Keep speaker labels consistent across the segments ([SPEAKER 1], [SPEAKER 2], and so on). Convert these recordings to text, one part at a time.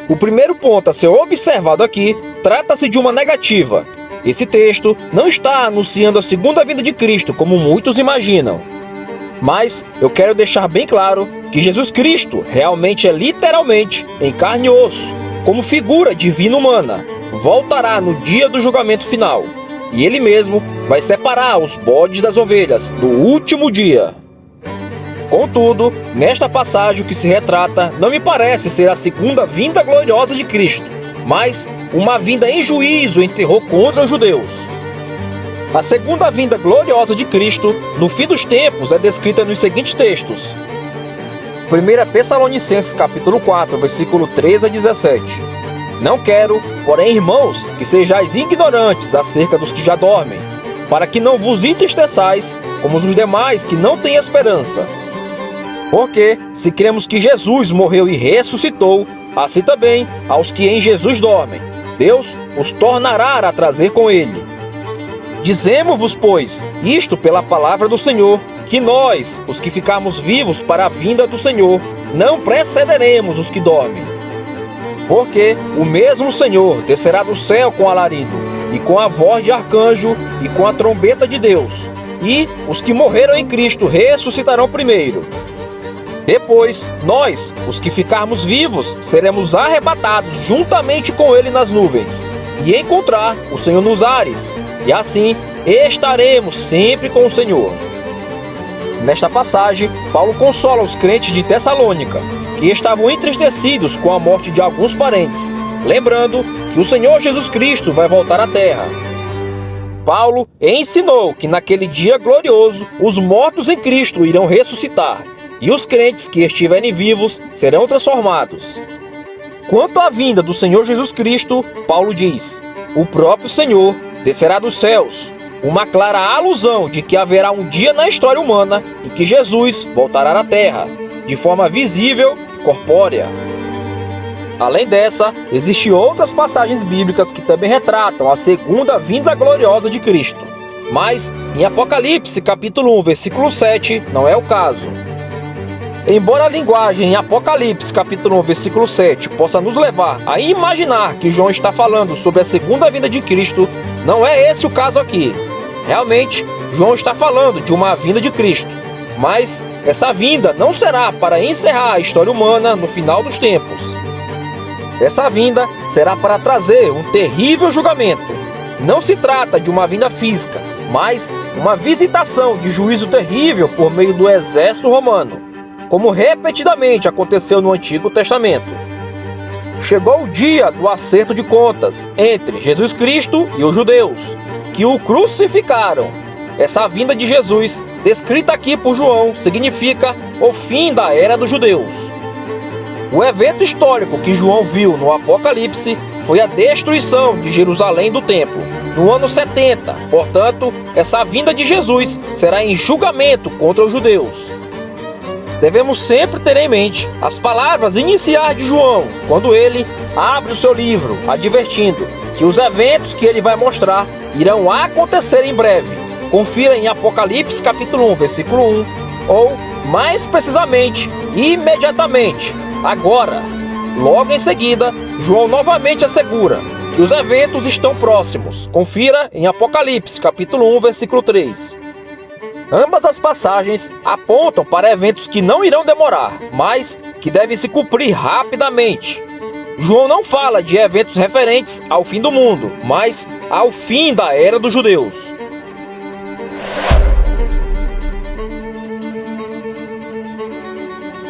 [SPEAKER 1] O primeiro ponto a ser observado aqui trata-se de uma negativa. Esse texto não está anunciando a segunda vinda de Cristo, como muitos imaginam. Mas eu quero deixar bem claro que Jesus Cristo realmente é literalmente em carne e osso, como figura divina humana, voltará no dia do julgamento final. E ele mesmo vai separar os bodes das ovelhas no último dia. Contudo, nesta passagem o que se retrata não me parece ser a segunda vinda gloriosa de Cristo, mas uma vinda em juízo em terror contra os judeus. A segunda vinda gloriosa de Cristo, no fim dos tempos, é descrita nos seguintes textos. 1 Tessalonicenses capítulo 4, versículo 13 a 17. Não quero, porém, irmãos, que sejais ignorantes acerca dos que já dormem, para que não vos entristeçais, como os demais que não têm esperança. Porque, se cremos que Jesus morreu e ressuscitou, assim também aos que em Jesus dormem, Deus os tornará a trazer com ele. Dizemos-vos, pois, isto pela palavra do Senhor, que nós, os que ficarmos vivos para a vinda do Senhor, não precederemos os que dormem. Porque o mesmo Senhor descerá do céu com alarido, e com a voz de arcanjo, e com a trombeta de Deus, e os que morreram em Cristo ressuscitarão primeiro. Depois, nós, os que ficarmos vivos, seremos arrebatados juntamente com ele nas nuvens, e encontrar o Senhor nos ares, e assim estaremos sempre com o Senhor. Nesta passagem, Paulo consola os crentes de Tessalônica, que estavam entristecidos com a morte de alguns parentes, lembrando que o Senhor Jesus Cristo vai voltar à terra. Paulo ensinou que naquele dia glorioso, os mortos em Cristo irão ressuscitar, e os crentes que estiverem vivos serão transformados. Quanto à vinda do Senhor Jesus Cristo, Paulo diz: o próprio Senhor descerá dos céus, uma clara alusão de que haverá um dia na história humana em que Jesus voltará à terra, de forma visível e corpórea. Além dessa, existem outras passagens bíblicas que também retratam a segunda vinda gloriosa de Cristo. Mas, em Apocalipse capítulo 1, versículo 7, não é o caso. Embora a linguagem em Apocalipse capítulo 1, versículo 7 possa nos levar a imaginar que João está falando sobre a segunda vinda de Cristo, não é esse o caso aqui. Realmente, João está falando de uma vinda de Cristo, mas essa vinda não será para encerrar a história humana no final dos tempos. Essa vinda será para trazer um terrível julgamento. Não se trata de uma vinda física, mas uma visitação de juízo terrível por meio do exército romano, como repetidamente aconteceu no Antigo Testamento. Chegou o dia do acerto de contas entre Jesus Cristo e os judeus, que o crucificaram. Essa vinda de Jesus, descrita aqui por João, significa o fim da era dos judeus. O evento histórico que João viu no Apocalipse foi a destruição de Jerusalém do templo, no ano 70. Portanto, essa vinda de Jesus será em julgamento contra os judeus. Devemos sempre ter em mente as palavras iniciais de João, quando ele abre o seu livro, advertindo que os eventos que ele vai mostrar irão acontecer em breve. Confira em Apocalipse capítulo 1, versículo 1, ou, mais precisamente, imediatamente, agora. Logo em seguida, João novamente assegura que os eventos estão próximos. Confira em Apocalipse capítulo 1, versículo 3. Ambas as passagens apontam para eventos que não irão demorar, mas que devem se cumprir rapidamente. João não fala de eventos referentes ao fim do mundo, mas ao fim da era dos judeus.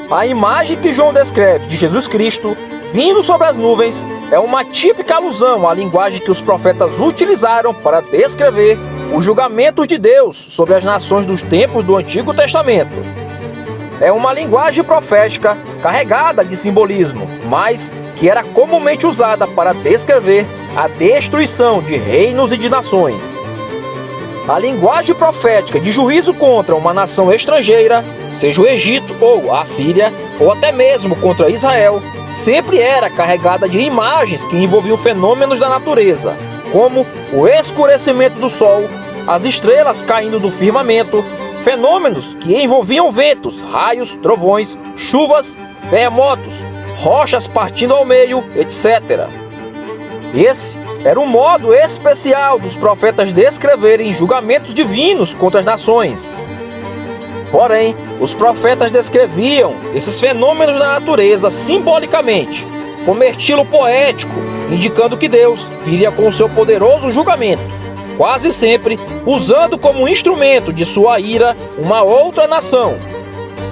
[SPEAKER 1] A imagem que João descreve de Jesus Cristo vindo sobre as nuvens é uma típica alusão à linguagem que os profetas utilizaram para descrever os julgamentos de Deus sobre as nações dos tempos do Antigo Testamento. É uma linguagem profética carregada de simbolismo, mas que era comumente usada para descrever a destruição de reinos e de nações. A linguagem profética de juízo contra uma nação estrangeira, seja o Egito ou a Síria, ou até mesmo contra Israel, sempre era carregada de imagens que envolviam fenômenos da natureza, como o escurecimento do sol, as estrelas caindo do firmamento, fenômenos que envolviam ventos, raios, trovões, chuvas, terremotos, rochas partindo ao meio, etc. Esse era um modo especial dos profetas descreverem julgamentos divinos contra as nações. Porém, os profetas descreviam esses fenômenos da natureza simbolicamente, como estilo poético, indicando que Deus viria com o seu poderoso julgamento, quase sempre usando como instrumento de sua ira uma outra nação.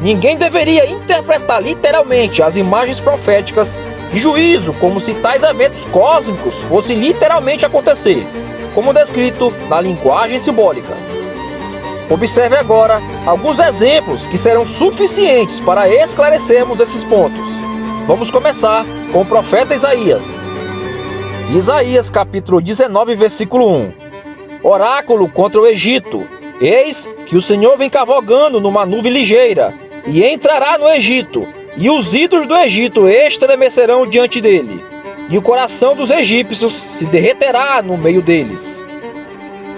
[SPEAKER 1] Ninguém deveria interpretar literalmente as imagens proféticas de juízo como se tais eventos cósmicos fossem literalmente acontecer, como descrito na linguagem simbólica. Observe agora alguns exemplos que serão suficientes para esclarecermos esses pontos. Vamos começar com o profeta Isaías. Isaías capítulo 19, versículo 1. Oráculo contra o Egito. Eis que o Senhor vem cavalgando numa nuvem ligeira, e entrará no Egito, e os ídolos do Egito estremecerão diante dele, e o coração dos egípcios se derreterá no meio deles.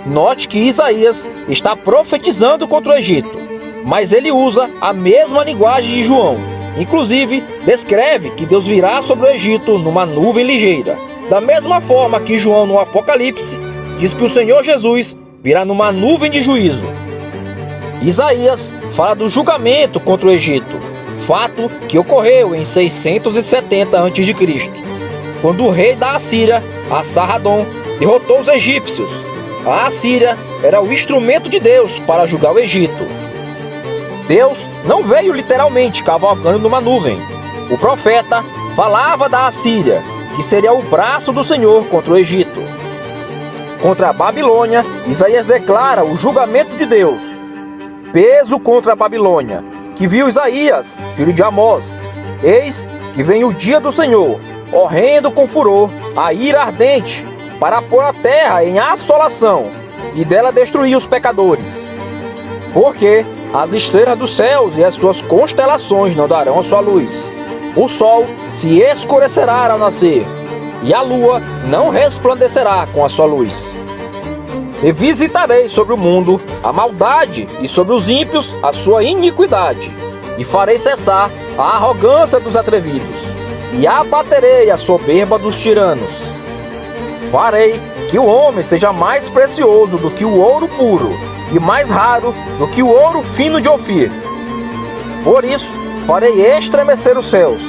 [SPEAKER 1] Note que Isaías está profetizando contra o Egito, mas ele usa a mesma linguagem de João. Inclusive, descreve que Deus virá sobre o Egito numa nuvem ligeira, da mesma forma que João no Apocalipse diz que o Senhor Jesus virá numa nuvem de juízo. Isaías fala do julgamento contra o Egito, fato que ocorreu em 670 a.C., quando o rei da Assíria, Assarradon, derrotou os egípcios. A Assíria era o instrumento de Deus para julgar o Egito. Deus não veio literalmente cavalgando numa nuvem. O profeta falava da Assíria, que seria o braço do Senhor contra o Egito. Contra a Babilônia, Isaías declara o julgamento de Deus. Peso contra a Babilônia, que viu Isaías, filho de Amós. Eis que vem o dia do Senhor, horrendo com furor, a ira ardente, para pôr a terra em assolação, e dela destruir os pecadores. Porque as estrelas dos céus e as suas constelações não darão a sua luz. O sol se escurecerá ao nascer, e a lua não resplandecerá com a sua luz. E visitarei sobre o mundo a maldade, e sobre os ímpios a sua iniquidade, e farei cessar a arrogância dos atrevidos, e abaterei a soberba dos tiranos. Farei que o homem seja mais precioso do que o ouro puro, e mais raro do que o ouro fino de Ofir. Por isso, farei estremecer os céus,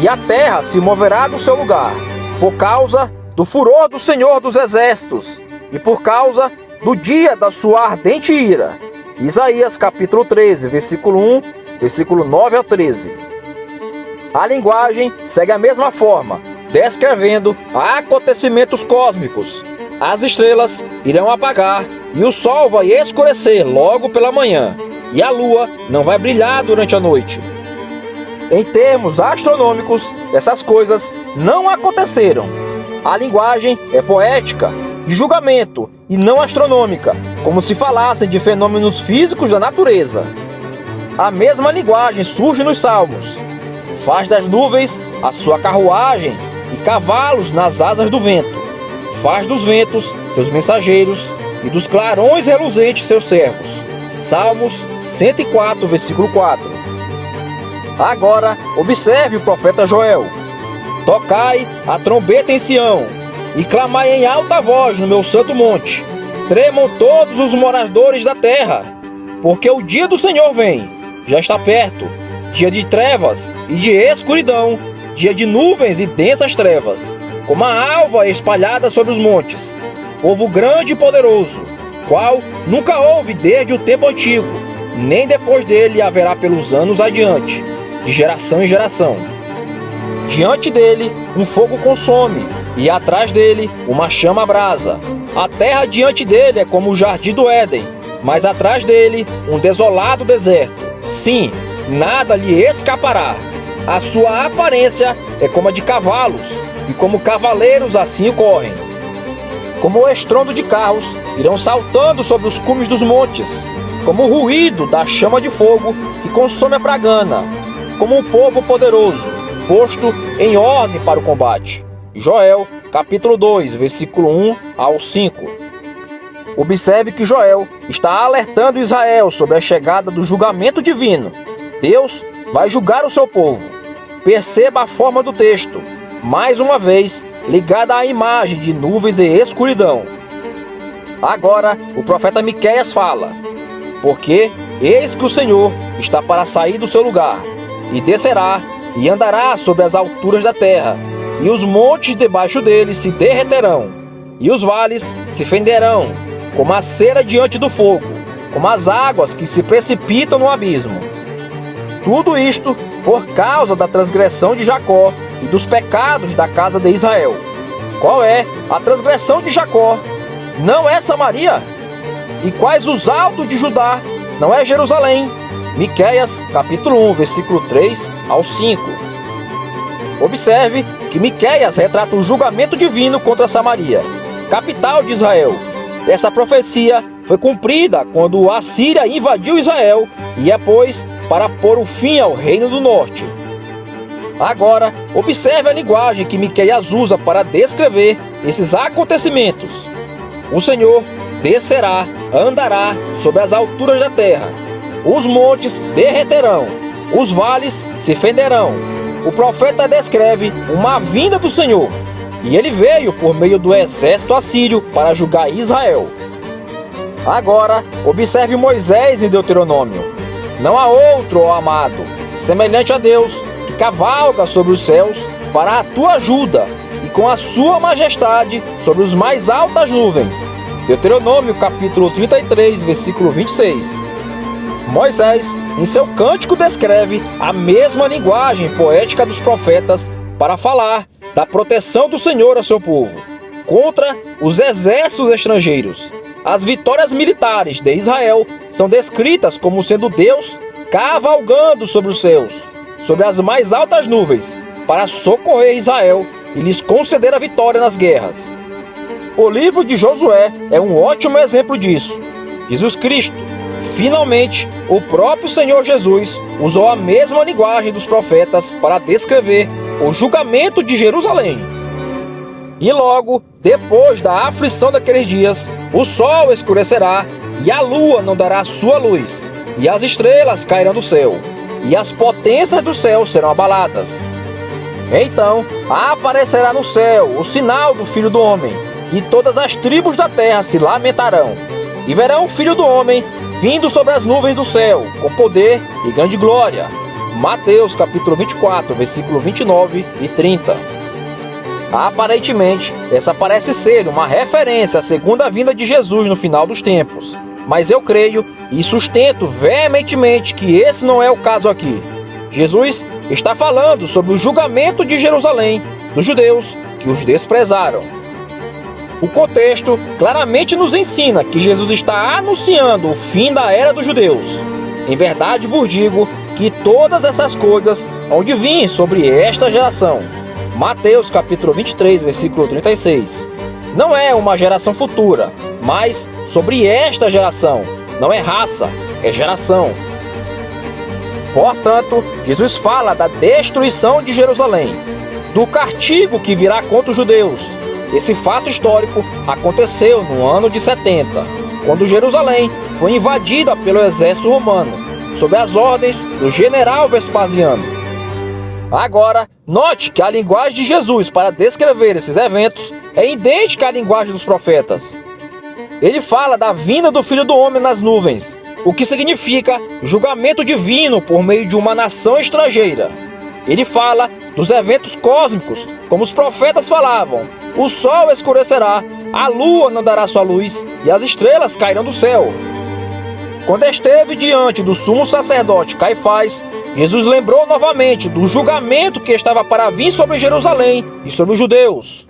[SPEAKER 1] e a terra se moverá do seu lugar, por causa do furor do Senhor dos Exércitos, e por causa do dia da sua ardente ira. Isaías capítulo 13, versículo 1, versículo 9 a 13. A linguagem segue a mesma forma, descrevendo acontecimentos cósmicos. As estrelas irão apagar, e o sol vai escurecer logo pela manhã, e a lua não vai brilhar durante a noite. Em termos astronômicos, essas coisas não aconteceram. A linguagem é poética, de julgamento, e não astronômica, como se falassem de fenômenos físicos da natureza. A mesma linguagem surge nos Salmos. Faz das nuvens a sua carruagem, e cavalos nas asas do vento. Faz dos ventos seus mensageiros, e dos clarões reluzentes seus servos. Salmos 104, versículo 4. Agora, observe o profeta Joel. Tocai a trombeta em Sião, e clamai em alta voz no meu santo monte. Tremam todos os moradores da terra, porque o dia do Senhor vem, já está perto, dia de trevas e de escuridão, dia de nuvens e densas trevas, como a alva espalhada sobre os montes. Povo grande e poderoso, qual nunca houve desde o tempo antigo, nem depois dele haverá pelos anos adiante, de geração em geração. Diante dele um fogo consome, e atrás dele uma chama abrasa. A terra diante dele é como o jardim do Éden, mas atrás dele um desolado deserto. Sim, nada lhe escapará. A sua aparência é como a de cavalos, e como cavaleiros assim correm. Como o estrondo de carros irão saltando sobre os cumes dos montes, como o ruído da chama de fogo que consome a bragana, como um povo poderoso, posto em ordem para o combate. Joel, capítulo 2, versículo 1 ao 5. Observe que Joel está alertando Israel sobre a chegada do julgamento divino. Deus vai julgar o seu povo. Perceba a forma do texto, mais uma vez ligada à imagem de nuvens e escuridão. Agora o profeta Miqueias fala: porque eis que o Senhor está para sair do seu lugar, e descerá, e andará sobre as alturas da terra, e os montes debaixo dele se derreterão, e os vales se fenderão, como a cera diante do fogo, como as águas que se precipitam no abismo. Tudo isto por causa da transgressão de Jacó e dos pecados da casa de Israel. Qual é a transgressão de Jacó? Não é Samaria? E quais os altos de Judá? Não é Jerusalém? Miqueias, capítulo 1, versículo 3 ao 5. Observe que Miqueias retrata o julgamento divino contra Samaria, capital de Israel. Essa profecia foi cumprida quando a Síria invadiu Israel e é, pois, para pôr o fim ao reino do norte. Agora, observe a linguagem que Miqueias usa para descrever esses acontecimentos. O Senhor descerá, andará sobre as alturas da terra. Os montes derreterão, os vales se fenderão. O profeta descreve uma vinda do Senhor, e ele veio por meio do exército assírio para julgar Israel. Agora, observe Moisés em Deuteronômio. Não há outro, ó amado, semelhante a Deus, que cavalga sobre os céus para a tua ajuda, e com a sua majestade sobre os mais altas nuvens. Deuteronômio capítulo 33, versículo 26. Moisés, em seu cântico, descreve a mesma linguagem poética dos profetas para falar da proteção do Senhor ao seu povo, contra os exércitos estrangeiros. As vitórias militares de Israel são descritas como sendo Deus cavalgando sobre os céus, sobre as mais altas nuvens, para socorrer Israel e lhes conceder a vitória nas guerras. O livro de Josué é um ótimo exemplo disso. Jesus Cristo, finalmente, o próprio Senhor Jesus usou a mesma linguagem dos profetas para descrever o julgamento de Jerusalém. E logo, depois da aflição daqueles dias, o sol escurecerá, e a lua não dará sua luz, e as estrelas cairão do céu, e as potências do céu serão abaladas. Então aparecerá no céu o sinal do Filho do Homem, e todas as tribos da terra se lamentarão, e verão o Filho do Homem vindo sobre as nuvens do céu, com poder e grande glória. Mateus capítulo 24, versículo 29 e 30. Aparentemente, essa parece ser uma referência à segunda vinda de Jesus no final dos tempos, mas eu creio e sustento veementemente que esse não é o caso aqui. Jesus está falando sobre o julgamento de Jerusalém, dos judeus que os desprezaram. O contexto claramente nos ensina que Jesus está anunciando o fim da era dos judeus. Em verdade vos digo que todas essas coisas hão de vir sobre esta geração. Mateus capítulo 23, versículo 36. Não é uma geração futura, mas sobre esta geração. Não é raça, é geração. Portanto, Jesus fala da destruição de Jerusalém, do castigo que virá contra os judeus. Esse fato histórico aconteceu no ano de 70, quando Jerusalém foi invadida pelo exército romano, sob as ordens do general Vespasiano. Agora, note que a linguagem de Jesus para descrever esses eventos é idêntica à linguagem dos profetas. Ele fala da vinda do Filho do Homem nas nuvens, o que significa julgamento divino por meio de uma nação estrangeira. Ele fala dos eventos cósmicos, como os profetas falavam: o sol escurecerá, a lua não dará sua luz e as estrelas cairão do céu. Quando esteve diante do sumo sacerdote Caifás, Jesus lembrou novamente do julgamento que estava para vir sobre Jerusalém e sobre os judeus.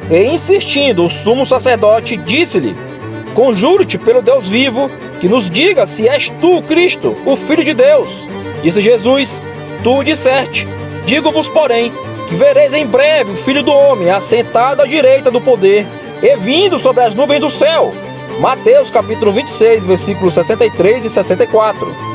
[SPEAKER 1] E insistindo, o sumo sacerdote disse-lhe: conjuro-te pelo Deus vivo, que nos diga se és tu o Cristo, o Filho de Deus. Disse Jesus: tu disseste. Digo-vos, porém, que vereis em breve o Filho do Homem assentado à direita do poder e vindo sobre as nuvens do céu. Mateus capítulo 26, versículos 63 e 64.